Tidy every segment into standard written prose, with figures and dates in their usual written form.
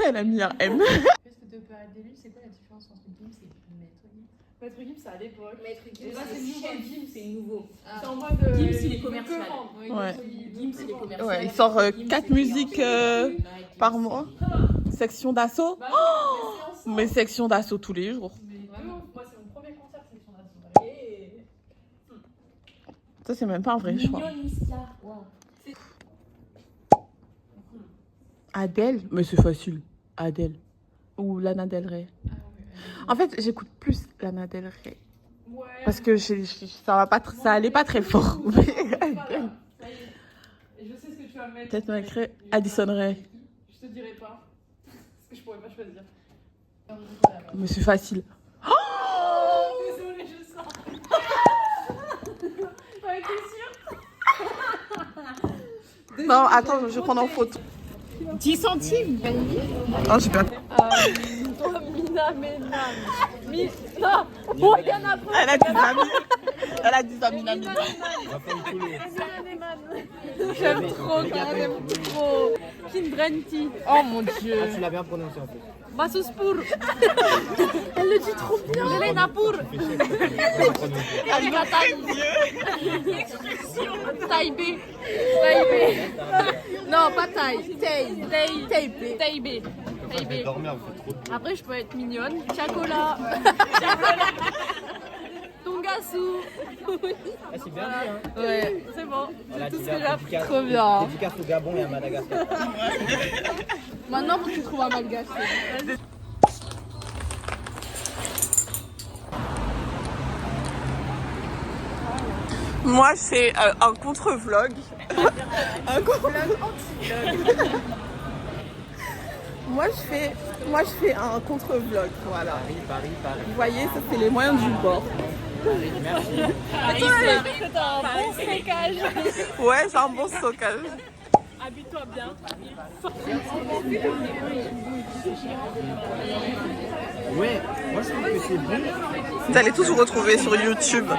Elle a mis un M. Qu'est-ce que tu peux arrêter lui? C'est quoi la différence entre Gims et Maître Gims? Maître Gims, c'est à l'époque. Maître Gims, Et là, c'est nouveau. Gims, c'est nouveau. Ah. C'est en mode. Gims, il est commercial. Ouais. Gims, il est commercial. Ouais, il sort 4 musiques par mois. Section d'assaut. Bah, Oh, mais section d'assaut tous les jours. Mais Vraiment. moi, c'est mon premier concert sélection d'assaut. Ça, c'est même pas un vrai choix. Wow. Adèle, mais c'est facile. Adèle. Ou Lana Del Rey. Ah, ouais. En fait, j'écoute plus Lana Del Rey. Ouais. Parce que ça allait pas très fort. Voilà, ça y est. Et je sais ce que tu vas mettre. Peut-être malgré Addison Rae. Je te dirai pas. Parce que je pourrais pas choisir. Mais c'est facile. Désolée, je sens. Ouais, t'es sûre? Non, attends, je vais prendre en photo. 10 centimes. Oh, j'ai pas. Mina, Mina. Oh, il y en a pas. Elle a 10 amis. Elle a 10 amis, Nami. J'aime trop, quand même, trop. Kindrenti. Oh mon dieu. Tu l'as bien prononcé en fait. Masouspur. Elle le dit trop bien. Lelena Pour. Taïbé. Taïbé. Non, pas Taï. Taïbé. Taïbé. Vous allez dormir, vous faites trop de Après, je peux être mignonne. Chacola. Tongasu. Ah, c'est bien dit, hein. Ouais, c'est bon. Voilà, Tout ce que dédicace- j'ai appris. Trop bien. Dédicace au Gabon et à Madagascar. Maintenant, faut que tu trouves un malgache. Moi, je fais un contre-vlog. Un contre-vlog. Moi, je fais un contre-vlog. Voilà. Paris. Vous voyez, ça, c'est les moyens du bord. Merci. C'est un bon sécage. Ouais, j'ai un bon stockage. Habille-toi bien. Ouais, moi je trouve que c'est bon. Vous allez tous vous retrouver sur YouTube.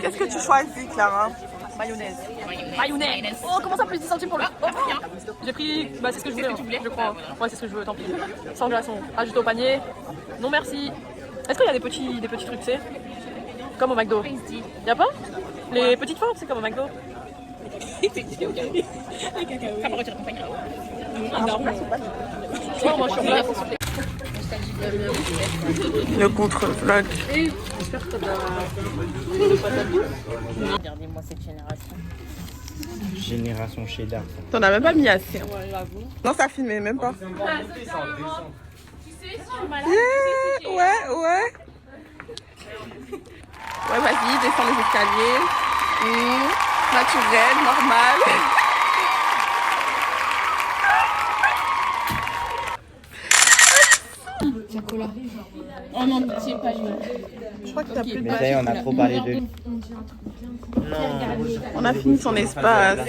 Qu'est-ce que tu choisis, Clara? Mayonnaise. Oh, comment ça, plus 10 centimes pour le. Oh, j'ai pris. Bah, c'est ce que je voulais, je crois. Ouais, c'est ce que je veux, tant pis. Sans glaçon. Ajouté au panier. Non, merci. Est-ce qu'il y a des petits trucs, tu sais? Comme au McDo. Y'a pas? Les petites formes, c'est comme au McDo. Moi, je suis en glace. Le contre-vlog. Regardez-moi cette génération. Génération cheddar. T'en as même pas mis assez. hein. Ouais, j'avoue. Non, ça filmait même pas. Tu sais, si tu es malade, Yeah, ouais. Ouais, vas-y, descends les escaliers. Naturel, normal. Oh non, c'est pas lui. Je crois que t'as plus de Mais batterie. ça y est, on a trop parlé de lui. On a fini son espace.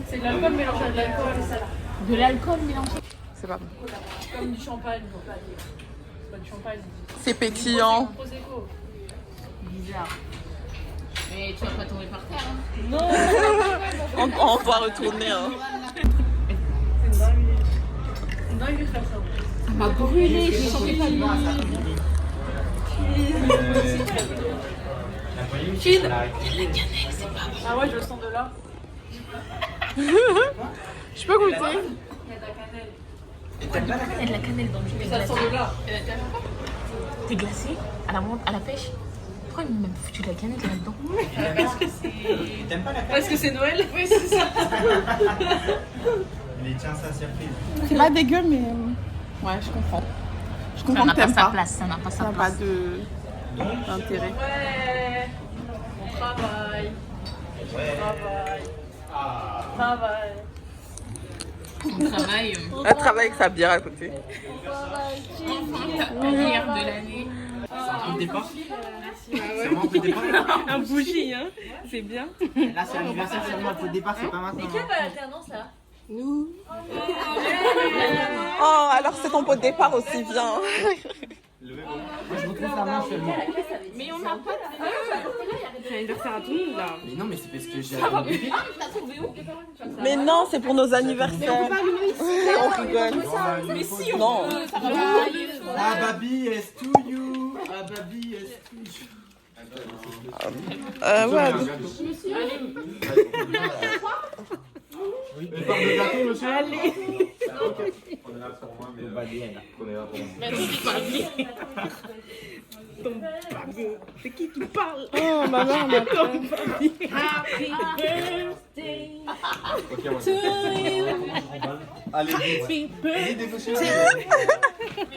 c'est de l'alcool mélangé à de l'alcool. De l'alcool mélangé. C'est pas bon. Comme du champagne. C'est pas du champagne. C'est pétillant. Prosecco. Bizarre. Mais tu vas pas tomber par terre. Hein. Non. On va retourner. Hein. Non, il est très ça. Ça m'a brûlé, je me sentais pas bien. Chine. Ah ouais, je le sens de là. Je peux goûter? Il y a de la cannelle dans le jus. Ça sent de là. T'es glacé à la menthe, à la pêche. Pourquoi ils m'ont même foutu de la cannelle là-dedans? Parce que c'est Noël. Oui, c'est ça. Mais tiens, ça surprise. C'est pas dégueu, mais. Ouais, je comprends. Je Ça comprends n'a que pas t'aimes sa pas. place, ça n'a pas Ça sa n'a pas place. d'intérêt. Ouais. On travaille. Travail. On travaille. Elle travaille avec sa bière à côté. Ta bière de l'année. Un peu de départ. C'est vraiment un peu de départ. Un bougie, hein. C'est bien. Là, c'est l'anniversaire, c'est vraiment un peu de départ, c'est pas maintenant. à l'alternance là? Oh, alors c'est ton pot de départ aussi, viens. Moi, je vous montré sa main seulement. Mais on n'a pas de. C'est l'anniversaire à tout le monde là. Mais non, mais c'est parce que j'ai. T'as trouvé où? Mais non, c'est pour nos anniversaires. On rigole. Mais si, on Non. peut, ça va pas. Ah, baby, est to you. Ah, baby, est to you. Ouais. Allez. C'est qui parle? Oh, ma mère m'a Happy birthday to you. Allez, Happy birthday.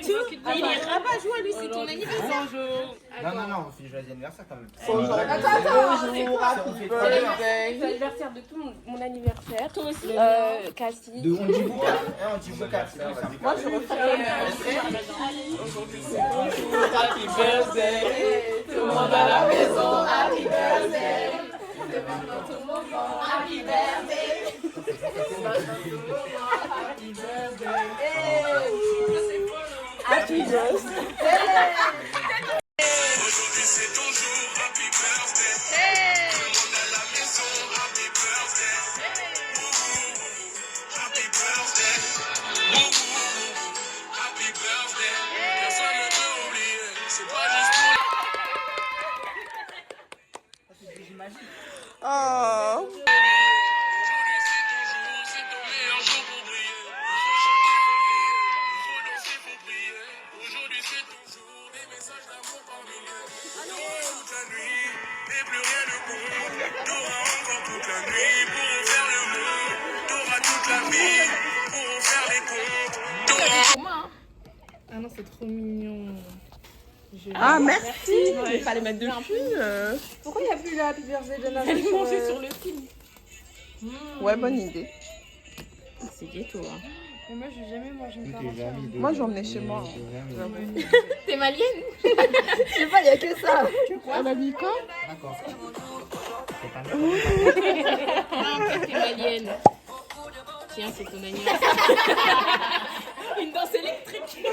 Il est rabat-joie, lui, c'est ton anniversaire. Bonjour. Non, non, on fait joyeux anniversaire quand même. Bonjour, happy birthday. C'est l'anniversaire de tout mon anniversaire. Toi aussi. Cassie. On dit Bouka. On dit Bouka. Moi, je refais Happy birthday, tout le monde à la maison, happy birthday. Happy birthday. Happy birthday. Aujourd'hui c'est ton jour, happy birthday. Tout le monde à la maison, happy birthday. Happy birthday. Happy birthday. Personne ne peut oublier, c'est pas juste pour Oh. aujourd'hui c'est ton jour, c'est ton meilleur jour pour briller. Faut danser, faut prier. Aujourd'hui c'est ton jour, des messages d'amour par milliers. T'auras toute la nuit, et plus rien ne compte. T'auras encore toute la nuit pour refaire le monde. T'auras toute la vie pour refaire les comptes. T'auras Ah non, c'est trop mignon. Ah, merci. Il fallait mettre dessus. Pourquoi il n'y a plus la Happy Birthday de Nana? Elle mangeait sur le film. Ouais, bonne idée. C'est ghetto, hein. Mais moi, j'ai jamais mangé une carotte. Moi, j'en ai chez moi. T'es malienne? Je sais pas, il n'y a que ça. Elle a mis quoi? D'accord. T'es malienne. Tiens, c'est ton anniversaire. Une danse électrique.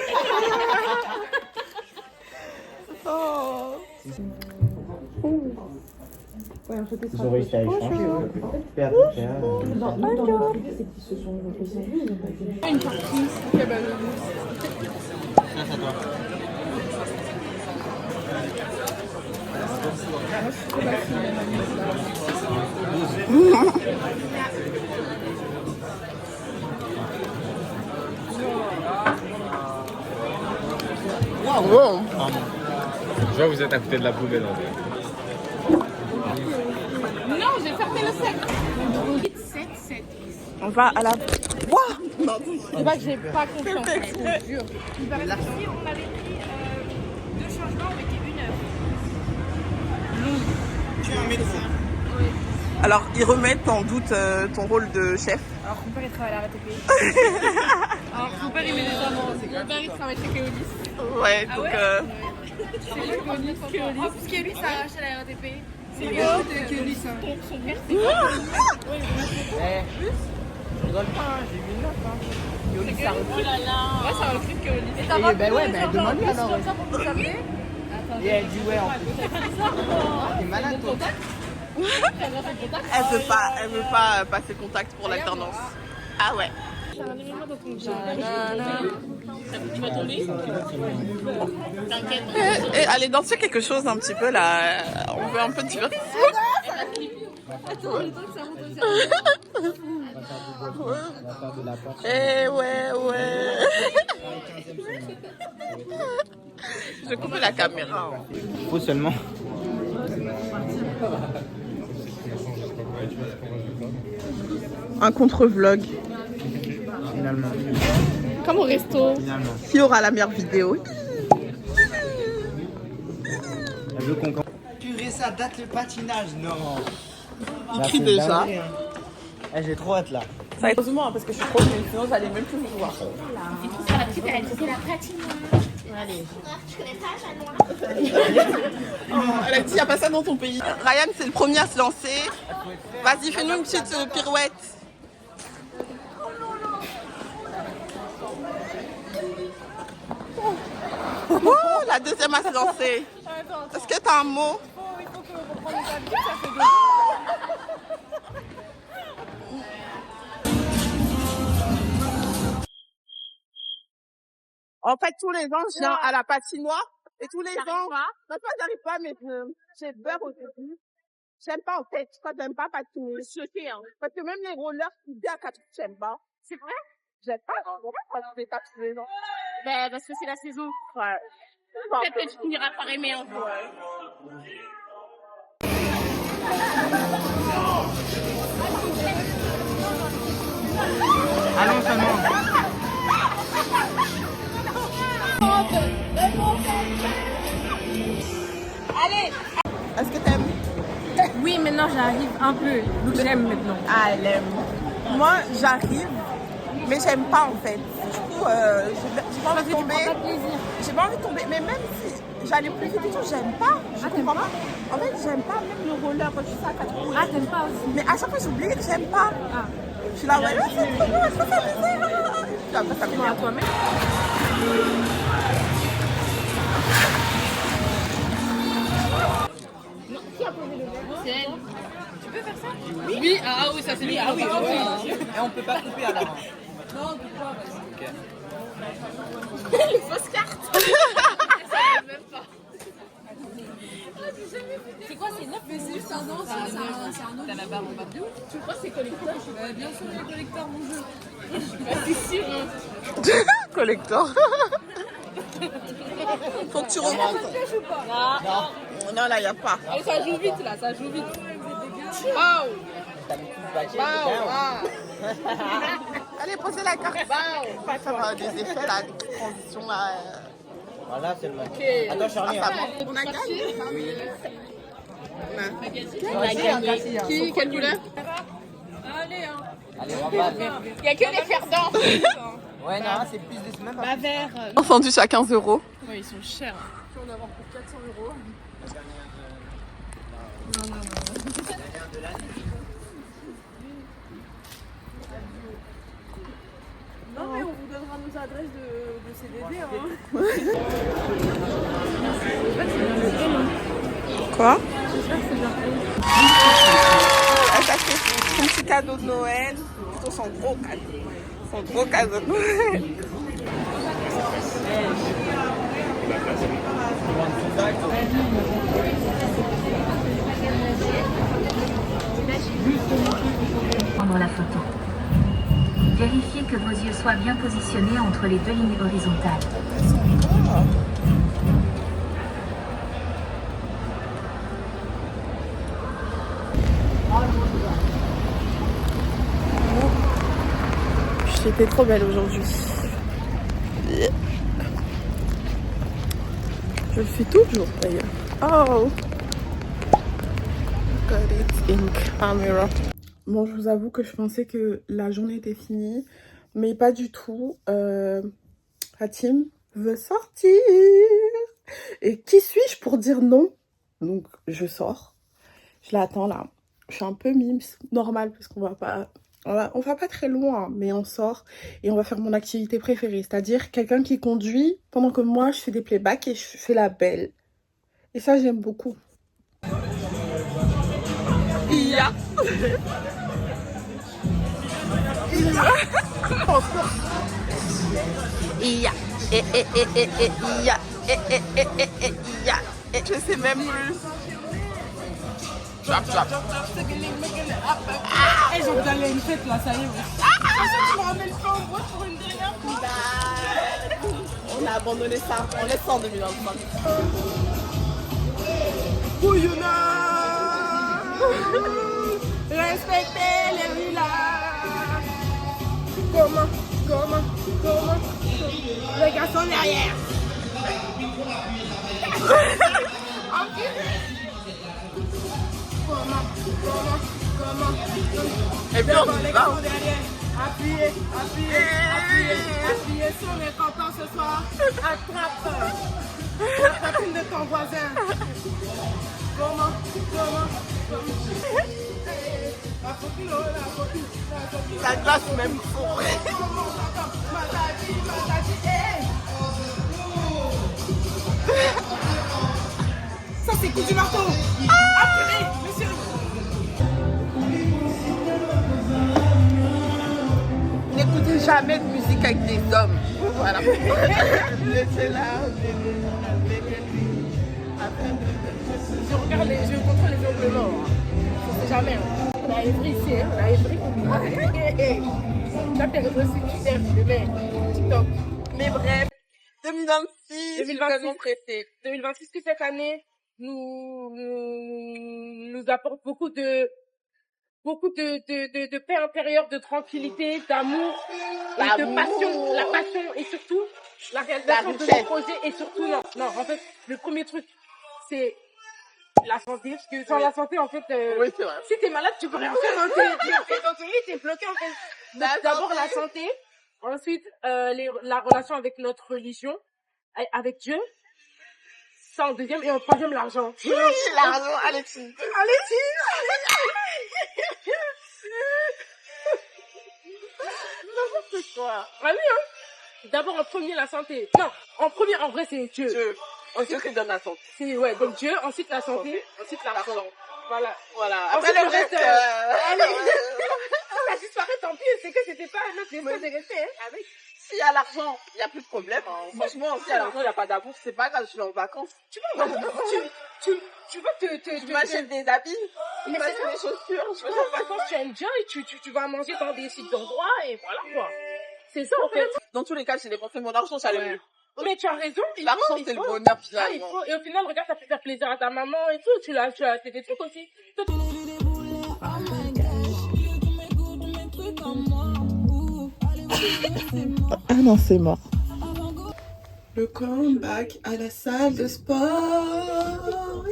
Oh. Ils ont réussi à échanger. Père. Wow. Je vois vous êtes à côté de la poubelle en fait. Non, j'ai fermé le sac. 7. On va à la... Wouah. C'est pas que j'ai pas confiance. Fais exprès. Je te jure. Il paraît que si on avait pris 2 changements, on mettait 1 heure. Tu es un médecin. Alors, ils remettent en doute ton rôle de chef. Alors, mon père, il travaille à la RATP. Alors, mon père, il met des amants. Mon père, il travaille chez Keolis. Ouais, donc... C'est lui, Keolis. En plus, Keolis a arraché la RATP. C'est le de Keolis. Son père, c'est Je rigole pas, j'ai mis une note. Yolis, ça recrute. Ouais, ça va le truc Keolis. Et ben ouais, ben demande-lui alors. Et elle dit ouais en plus. T'es malade toi. Elle veut pas passer contact pour l'alternance. Ah ouais. Tu vas tomber? T'inquiète. Et allez danser quelque chose un petit peu là. On veut un peu de divertissement. Eh ouais. Je coupe la caméra. Faut seulement. Un contre-vlog. Finalement. Comme au resto. Finalement. Qui aura la meilleure vidéo? Elle veut qu'on. Purée, ça date le patinage, non. Il crie déjà. Eh, j'ai trop hâte là. Ça va être heureusement parce que je suis trop nulle, sinon j'allais même plus vous voir. C'est la petite, elle dit c'est la patinoire. Allez. Tu connais pas, Janois? Elle a dit, il n'y a pas ça dans ton pays. Ryan, c'est le premier à se lancer. Vas-y, fais-nous une petite pirouette. Oh, la La deuxième à se lancer. Est-ce que t'as un mot? Il faut que vous preniez ta vie, ça fait 2 En fait, tous les ans, je viens à la patinoire. Et tous les ans, non, j'arrive pas, mais j'ai peur au début. J'aime pas en fait, je crois que j'aime pas patiner. Parce que même les rollers qui disent à 4 j'aime pas. C'est vrai? J'aime pas, je fais pas tous les ans. Ben, parce que c'est la saison. Ouais. Peut-être que tu finiras par aimer un peu. Allons seulement. Allez! Est-ce que t'aimes? Oui, maintenant j'arrive un peu. Donc j'aime maintenant. Ah, elle aime. Moi, j'arrive, mais j'aime pas en fait. Du coup, j'ai pas envie de tomber. J'ai pas envie de tomber, mais même si j'allais plus vite et tout, j'aime pas. Je comprends pas. En fait, j'aime pas même le roller, je suis à 4 roues. Ah, t'aimes pas aussi? Mais à chaque fois, j'oublie que j'aime pas. Ah. Je suis là, ouais, c'est trop bon, est-ce que ça m'énerve? Puis après, ça m'énerve. Toi-même. C'est elle. Tu peux faire ça? Oui, ah oui, ça c'est lui. Ah oui, Et on peut pas couper à l'avant. Non, pourquoi? Les fausses cartes. Même pas. C'est quoi, c'est 9? Mais c'est juste un an, c'est un autre. T'as la barre en bas. Tu crois que c'est collecteur? Bien sûr, les collecteurs, mon jeu. C'est sûr. Collector. Faut que tu remontes. Non, là, il n'y a pas. Et ça joue vite là, ça joue vite. Waouh! Allez, posez la carte. Pas faire des effets là, des transitions là. Voilà, c'est bon. Ok. Attends, Charlie. On a gagné. On a gagné. Qui? Quelle couleur? Allez, hein. Allez, on va pas. Il n'y a que les fers-dents. Ouais, non, c'est plus de semaines. Bah vert. Un sandwich à 15 €. Ouais, ils sont chers. Tu peux en avoir pour 400 €. Non, mais on vous donnera nos adresses de CDD. Hein. Quoi? Ça c'est son petit cadeau de Noël. Plutôt son gros cadeau. Son gros cadeau de Noël. Prendre la photo. Vérifiez que vos yeux soient bien positionnés entre les deux lignes horizontales. J'étais trop belle aujourd'hui. Je le suis toujours d'ailleurs. Oh! Got it in camera. Bon, je vous avoue que je pensais que la journée était finie, mais pas du tout. Hatim veut sortir. Et qui suis-je pour dire non? Donc, je sors. Je l'attends là. Je suis un peu mimes, normal, parce qu'on va pas très loin, mais on sort et on va faire mon activité préférée, c'est-à-dire quelqu'un qui conduit pendant que moi je fais des playbacks et je fais la belle. Et ça, j'aime beaucoup. Iya. Iya. Iya. Je sais même plus. Chop, chop. Ils ont gagné une fête là, ça y est. Je me ramène pas en boîte pour une dernière fois. On a abandonné ça. On laisse ça en 2025. Bouillonna. Respectez les villages. Comment les garçons derrière. Comment et bien les garçons derrière. Appuyez sur les cantons ce soir. Attrape la copine de ton voisin. Comment la copine. Ça glace même trop. Matadi, c'est coup du marteau. Monsieur. N'écoutez jamais de musique avec des hommes. Voilà. Laissez là. Je contrôle les ongles morts. On sait jamais. On a Evry ici, on a Evry pour moi. Là, t'es reçu, tu sais, mais TikTok. Mais bref. 2026, 2026 que cette année nous apporte beaucoup de paix intérieure, de tranquillité, d'amour, et de passion, la passion et surtout la réalisation de nos projets et surtout en fait le premier truc c'est la santé, parce que sans la santé en fait oui, c'est vrai. Si t'es malade tu peux rien faire, hein, t'es bloqué en fait. Donc, d'abord la santé, ensuite la relation avec notre religion, avec Dieu, ça en deuxième, et en troisième l'argent. L'argent, Alexis. N'importe quoi. Ah oui, hein. D'abord en premier la santé. Non, en premier en vrai c'est Dieu. Dieu qui donne la santé. C'est donc Dieu, ensuite la santé, ensuite l'argent. Voilà. Après le reste, ça disparaît, tant pis, c'est que c'était pas notre destin de rester. Hein. S'il y a l'argent, il n'y a plus de problème. Hein. Franchement, s'il y a l'argent, il n'y a pas d'amour, c'est pas grave, je suis en vacances. Tu vas tu m'achètes des habits, tu m'achètes des chaussures. Je vais en vacances, tu aimes bien et tu vas manger dans des sites d'endroits et voilà quoi. C'est ça en fait. Dans tous les cas, j'ai dépensé mon argent, ça allait mieux. Mais tu as raison. L'argent, c'est le bonheur finalement. Et au final, regarde, ça peut faire plaisir à ta maman et tout. Tu as fait des trucs aussi. Ah non, c'est mort. Le comeback à la salle de sport.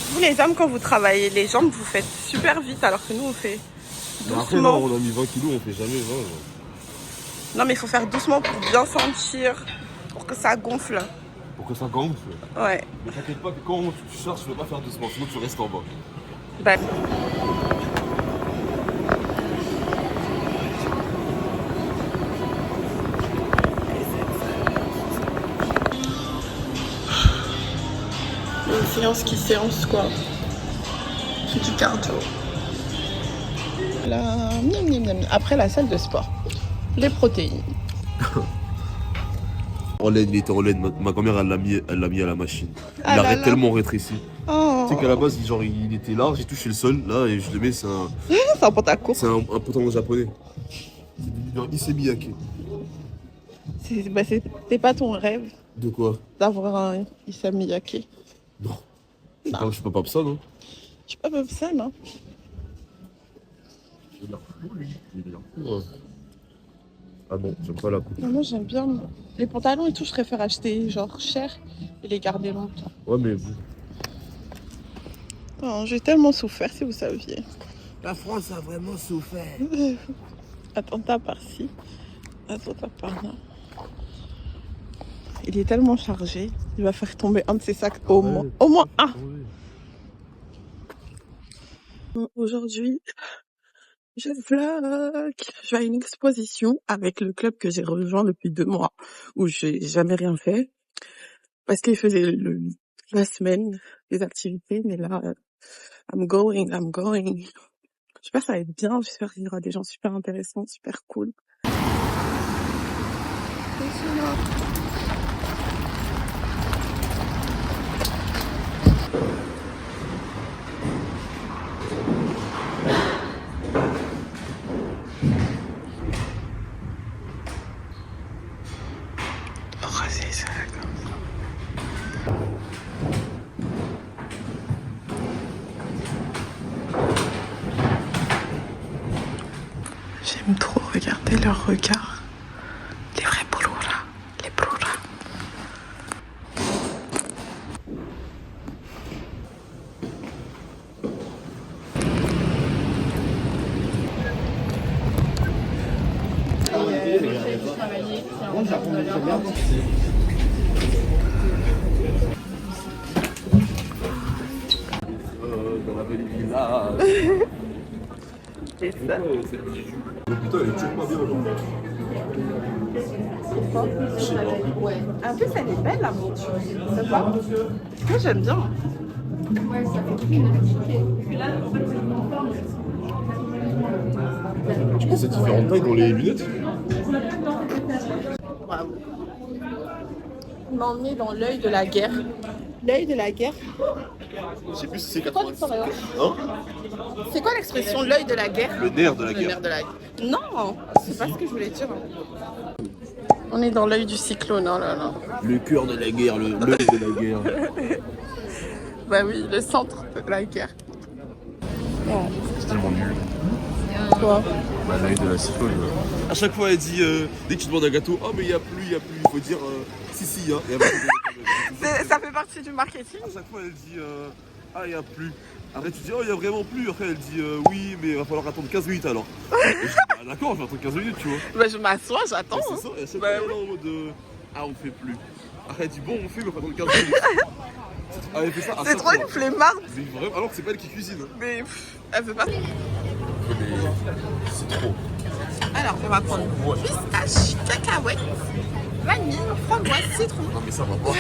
Vous les hommes, quand vous travaillez les jambes, vous faites super vite alors que nous on fait doucement. Après là on a mis 20 kilos, on fait jamais 20. Non mais il faut faire doucement pour bien sentir, pour que ça gonfle. Pour que ça gonfle. Ouais. Mais t'inquiète pas que quand tu charges, tu ne veux pas faire doucement, sinon tu restes en bas. Bah. Une séance qui séance quoi. C'est du cardio. Là, après la salle de sport, les protéines. En laine, il était en laine. Ma grand-mère, elle l'a mis à la machine. Ah il là arrête là. tellement rétréci. Oh. Tu sais qu'à la base, il était large et touché le sol. Là, et je le mets, c'est un C'est un pantalon. C'est un pantalon japonais. C'est du Issey Miyake. C'était pas ton rêve De quoi? d'avoir un Issey Miyake? Non. Non. Je suis pas ça, non? Je suis pas comme ça, non? Ouais. Ah non, j'aime pas la coupe. Non, moi j'aime bien. Les pantalons et tout, je préfère acheter genre cher et les garder longtemps. Ouais, mais vous. Oh, j'ai tellement souffert, si vous saviez. La France a vraiment souffert. Attentat par-ci, attentat par-là. Il est tellement chargé, il va faire tomber un de ses sacs au moins. Au moins un. Aujourd'hui, je vlog. Je vais à une exposition avec le club que j'ai rejoint depuis 2 mois, où j'ai jamais rien fait. Parce qu'ils faisaient la semaine des activités, mais là, I'm going. J'espère que ça va être bien, j'espère qu'il y aura des gens super intéressants, super cool. J'aime trop regarder leur regard. Les vrais Brura. Les Brura. Dans la belle village. C'est ça. Oh, putain, elle est toujours pas bien, genre. Je sais pas. En plus, elle est belle la monture. C'est pas? Moi, j'aime bien. Tu penses à différentes tailles dans les lunettes? Bravo. Il m'a emmené dans l'œil de la guerre. L'œil de la guerre. Je sais plus si c'est C'est quoi 90. l'expression? Hein? C'est quoi l'expression l'œil de la guerre? Le nerf de la Le guerre. nerf de la guerre. Non, c'est pas ce que je voulais dire. On est dans l'œil du cyclone, oh là là. Le cœur de la guerre, l'œil de la guerre. Bah oui, le centre de la guerre. C'est tellement nul. Quoi? Bah, l'œil de la cyclone. À chaque fois, elle dit, dès que tu demandes un gâteau, oh mais il y a plus, il faut dire, si, hein. Et après, Ça fait partie du marketing. à chaque fois, elle dit, ah, il y a plus. Après, tu dis, oh, il y a vraiment plus. Après, elle dit, oui, mais il va falloir attendre 15 minutes alors. Et je dis, bah, d'accord, je vais attendre 15 minutes, tu vois. Bah je m'assois, j'attends. Et c'est ça, et à chaque fois, elle est là en mode, ah, on fait plus. Après, elle dit, bon, on fait, mais il faut attendre 15 minutes. Ah, elle fait ça à C'est chaque trop fois. une flemmarde. Mais vraiment, alors que c'est pas elle qui cuisine. Mais elle fait pas. C'est trop. Alors, on va prendre pistache, cacahuète, vanille, framboise, citron. Non, mais ça va pas.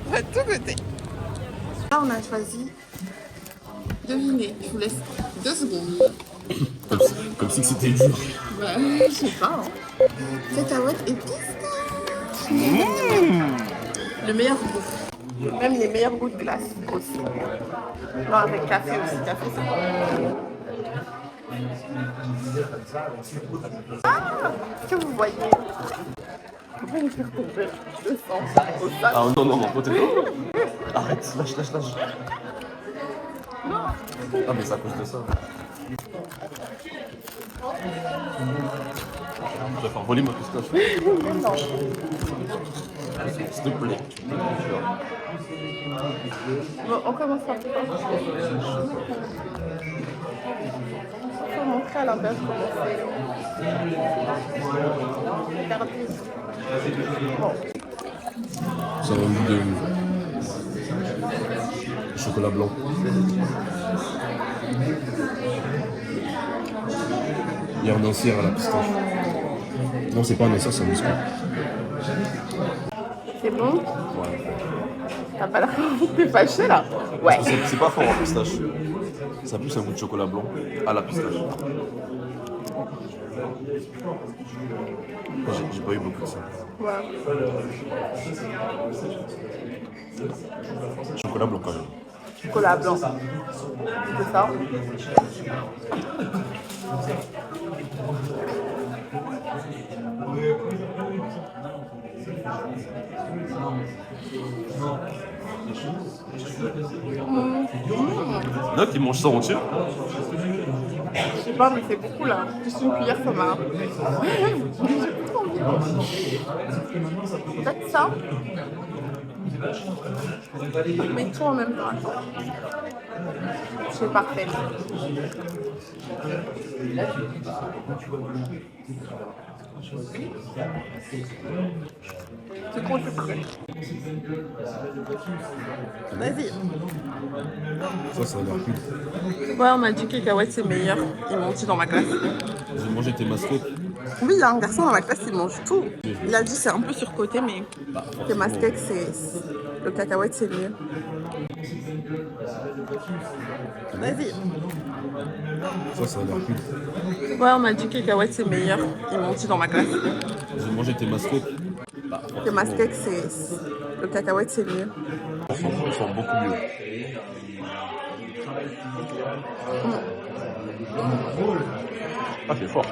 On va tout goûter. Là, on a choisi. Devinez, je vous laisse 2 secondes. Comme si c'était dur. Bah, je sais pas. Hein. Cacahuète et pistache. Le meilleur goût. Même les meilleurs goûts de glace aussi. Non, avec café aussi. Café, c'est bon. Ah, que vous voyez. Comment vous faire tomber le sang au sac? Ah non, toi t'es pas. Arrête, lâche. Ah mais c'est à cause de ça. Tu vas faire voler ma pistache. Non. S'il te plaît. Bon, on commence par quoi? Il faut montrer à l'envers comment c'est. Regardez. Bon. Ça a un goût de chocolat blanc. Il y a un insert à la pistache. Non, c'est pas un insert, c'est un biscuit. C'est bon? Ouais. T'as pas l'air t'es fâché là? Ouais. C'est pas fort en pistache. Ça a plus un goût de chocolat blanc à la pistache. J'ai pas eu beaucoup de ça. Ouais. Chocolat blanc quand même. Chocolat blanc. C'est ça? Là, qui mange ça entier. Je sais pas, mais c'est beaucoup là. Juste une cuillère, ça m'a. Peut-être ça. Mais tout en même temps. Attends. C'est parfait. C'est trop sucré. Vas-y. Ça a l'air cool. Ouais, on m'a dit que cacahuètes c'est meilleur. Ils m'ont dit dans ma classe. J'ai mangé tes mascottes. Oui, il y a un garçon dans ma classe, il mange tout. Il a dit c'est un peu surcoté, mais que masquette, le cacahuète c'est mieux. Vas-y. Ça a l'air cool. Ouais, on m'a dit que cacahuètes c'est meilleur. Ils m'ont dit dans ma classe. J'ai mangé tes mascottes. Que masquette, le cacahuète c'est mieux. Ils sont beaucoup mieux. Ah, c'est fort.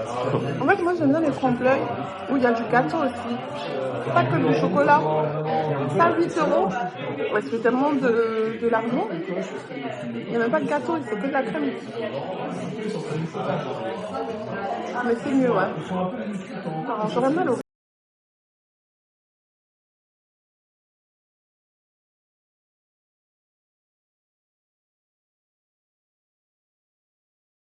En fait, moi j'aime bien les trompe-l'œil où il y a du gâteau aussi. Pas que du chocolat. Ça, 8 €. Ouais, c'est tellement de l'argent. Il n'y a même pas de gâteau, il faut que de la crème. Mais c'est mieux, ouais. Alors, j'aurais mal au